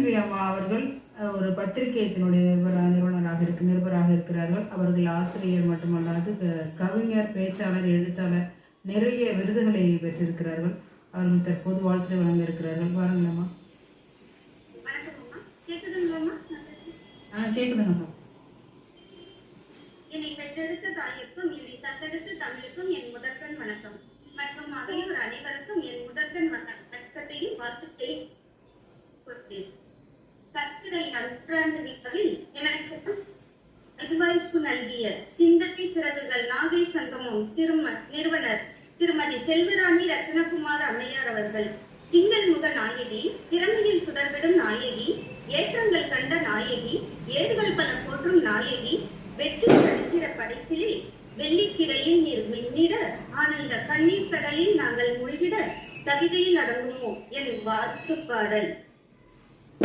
செல்வி அம்மா அவர்கள் ஒரு பத்திரிகையத்தினுடைய நிருபராக இருக்கிறார்கள். அவர்கள் ஆசிரியர் மட்டுமல்லாது கவிஞர், பேச்சாளர், எழுத்தாளர், நிறைய விருதுகளை பெற்றிருக்கிறார்கள். அவர்கள் தற்போது வாழ்த்துறை வழங்க இருக்கிறார்கள். பாருங்களம்மா. கேக்குதுங்கம்மா. என்னை பெற்றெடுத்த தாயிற்கும் என்னை தத்தெடுத்த தமிழுக்கும் என் முதற்கண் வணக்கம் மற்றும் அவையோர் அனைவருக்கும் என் முதற்கண் வணக்கத்தையும் வாழ்த்துக்கையும் கத்திரை நூற்றாண்டு விழாவில் எனக்கு நல்வாய்ப்பு நல்கிய சிந்தனை சிறகுகள் நாகை சங்கமம் நிறுவனர் திருமதி செல்வராணி ரத்னகுமார் அம்மையார் அவர்கள், திங்கள் முக நாயகி, திறமையில் சுடர்விடும் நாயகி, ஏற்றங்கள் கண்ட நாயகி, ஏடுகள் பல போற்றும் நாயகி, வெற்றி சரித்திர படைப்பிலே வெள்ளித்திரையில் நீர் மின்னிட, ஆனந்த கண்ணீர் கடலில் நாங்கள் மூழ்கிட, கவிதையில் அடங்குமோ என் வாழ்த்து பாடல்.